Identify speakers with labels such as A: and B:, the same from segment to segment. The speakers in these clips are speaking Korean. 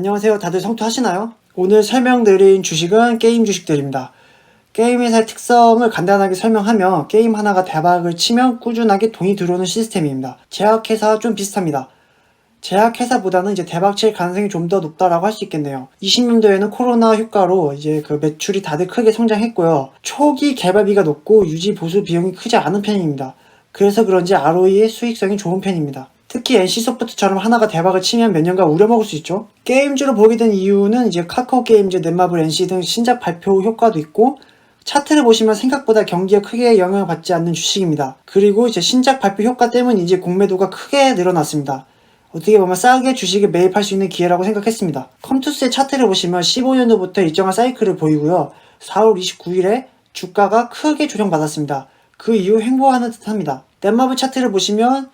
A: 안녕하세요. 다들 성투하시나요? 오늘 설명드린 주식은 게임 주식들입니다. 게임 회사의 특성을 간단하게 설명하면 게임 하나가 대박을 치면 꾸준하게 돈이 들어오는 시스템입니다. 제약회사와 좀 비슷합니다. 제약회사보다는 이제 대박 칠 가능성이 좀 더 높다라고 할 수 있겠네요. 20년도에는 코로나 효과로 이제 그 매출이 다들 크게 성장했고요. 초기 개발비가 높고 유지 보수 비용이 크지 않은 편입니다. 그래서 그런지 ROE의 수익성이 좋은 편입니다. 특히 NC소프트처럼 하나가 대박을 치면 몇 년간 우려먹을 수 있죠. 게임주로 보게 된 이유는 이제 카카오게임즈, 넷마블, NC 등 신작 발표 효과도 있고, 차트를 보시면 생각보다 경기에 크게 영향을 받지 않는 주식입니다. 그리고 이제 신작 발표 효과 때문인지 공매도가 크게 늘어났습니다. 어떻게 보면 싸게 주식을 매입할 수 있는 기회라고 생각했습니다. 컴투스의 차트를 보시면 15년도부터 일정한 사이클을 보이고요. 4월 29일에 주가가 크게 조정받았습니다. 그 이후 횡보하는 듯합니다. 넷마블 차트를 보시면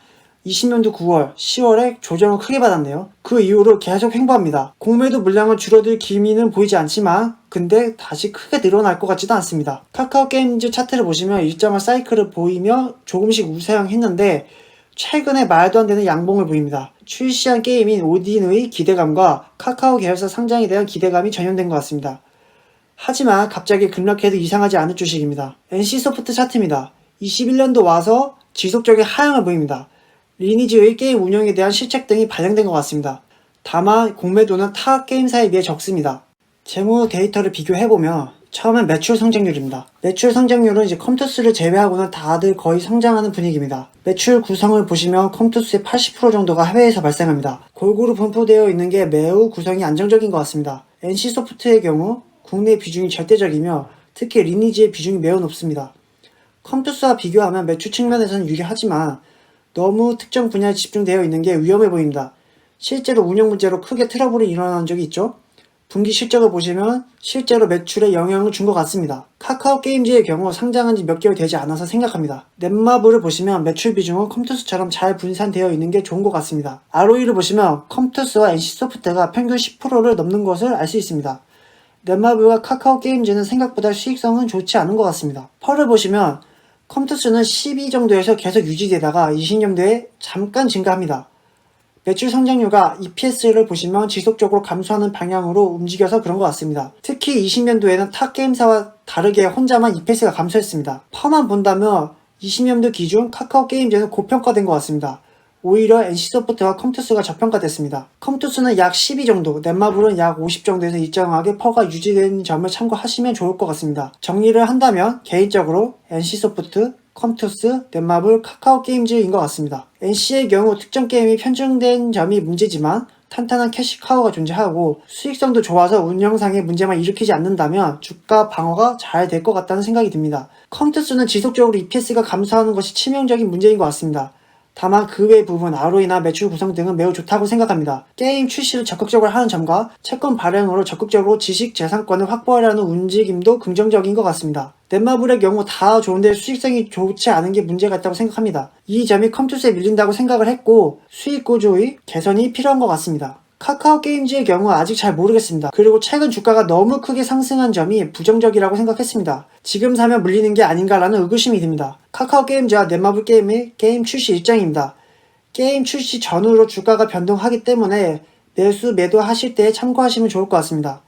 A: 20년도 9월, 10월에 조정을 크게 받았네요. 그 이후로 계속 횡보합니다. 공매도 물량은 줄어들 기미는 보이지 않지만 근데 다시 크게 늘어날 것 같지도 않습니다. 카카오게임즈 차트를 보시면 일정한 사이클을 보이며 조금씩 우상했는데 최근에 말도 안 되는 양봉을 보입니다. 출시한 게임인 오딘의 기대감과 카카오 계열사 상장에 대한 기대감이 전염된 것 같습니다. 하지만 갑자기 급락해도 이상하지 않은 주식입니다. NC소프트 차트입니다. 21년도 와서 지속적인 하향을 보입니다. 리니지의 게임 운영에 대한 실책 등이 반영된 것 같습니다. 다만 공매도는 타 게임사에 비해 적습니다. 재무 데이터를 비교해보면 처음엔 매출 성장률입니다. 매출 성장률은 이제 컴투스를 제외하고는 다들 거의 성장하는 분위기입니다. 매출 구성을 보시면 컴투스의 80% 정도가 해외에서 발생합니다. 골고루 분포되어 있는 게 매우 구성이 안정적인 것 같습니다. NC소프트의 경우 국내 비중이 절대적이며 특히 리니지의 비중이 매우 높습니다. 컴투스와 비교하면 매출 측면에서는 유리하지만 너무 특정 분야에 집중되어 있는 게 위험해 보입니다. 실제로 운영 문제로 크게 트러블이 일어난 적이 있죠. 분기 실적을 보시면 실제로 매출에 영향을 준 것 같습니다. 카카오게임즈의 경우 상장한 지 몇 개월 되지 않아서 생각합니다. 넷마블을 보시면 매출 비중은 컴투스처럼 잘 분산되어 있는 게 좋은 것 같습니다. ROE를 보시면 컴투스와 NC소프트가 평균 10%를 넘는 것을 알 수 있습니다. 넷마블과 카카오게임즈는 생각보다 수익성은 좋지 않은 것 같습니다. 펄을 보시면 컴투스는 12 정도에서 계속 유지되다가 20년도에 잠깐 증가합니다. 매출 성장률과 EPS를 보시면 지속적으로 감소하는 방향으로 움직여서 그런 것 같습니다. 특히 20년도에는 타 게임사와 다르게 혼자만 EPS가 감소했습니다. 퍼만 본다면 20년도 기준 카카오게임즈는 고평가된 것 같습니다. 오히려 NC소프트와 컴투스가 저평가됐습니다. 컴투스는 약 12 정도, 넷마블은 약 50 정도에서 일정하게 퍼가 유지되는 점을 참고하시면 좋을 것 같습니다. 정리를 한다면 개인적으로 NC소프트, 컴투스, 넷마블, 카카오게임즈인 것 같습니다. NC의 경우 특정 게임이 편중된 점이 문제지만 탄탄한 캐시카우가 존재하고 수익성도 좋아서 운영상에 문제만 일으키지 않는다면 주가 방어가 잘 될 것 같다는 생각이 듭니다. 컴투스는 지속적으로 EPS가 감소하는 것이 치명적인 문제인 것 같습니다. 다만 그 외 부분 ROE나 매출 구성 등은 매우 좋다고 생각합니다. 게임 출시를 적극적으로 하는 점과 채권 발행으로 적극적으로 지식 재산권을 확보하려는 움직임도 긍정적인 것 같습니다. 넷마블의 경우 다 좋은데 수익성이 좋지 않은 게 문제가 있다고 생각합니다. 이 점이 컴투스에 밀린다고 생각을 했고 수익 구조의 개선이 필요한 것 같습니다. 카카오게임즈의 경우 아직 잘 모르겠습니다. 그리고 최근 주가가 너무 크게 상승한 점이 부정적이라고 생각했습니다. 지금 사면 물리는 게 아닌가라는 의구심이 듭니다. 카카오게임즈와 넷마블 게임의 게임 출시 일정입니다. 게임 출시 전후로 주가가 변동하기 때문에 매수 매도하실 때 참고하시면 좋을 것 같습니다.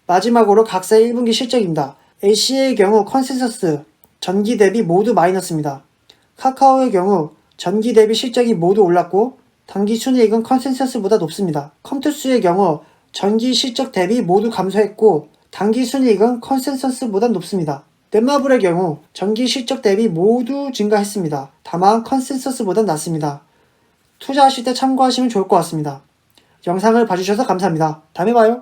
A: 마지막으로 각사의 1분기 실적입니다. LC의 경우 컨센서스, 전기 대비 모두 마이너스입니다. 카카오의 경우 전기 대비 실적이 모두 올랐고 당기 순이익은 컨센서스보다 높습니다. 컴투스의 경우 전기 실적 대비 모두 감소했고 당기 순이익은 컨센서스보다 높습니다. 넷마블의 경우 전기 실적 대비 모두 증가했습니다. 다만 컨센서스보다 낮습니다. 투자하실 때 참고하시면 좋을 것 같습니다. 영상을 봐주셔서 감사합니다. 다음에 봐요.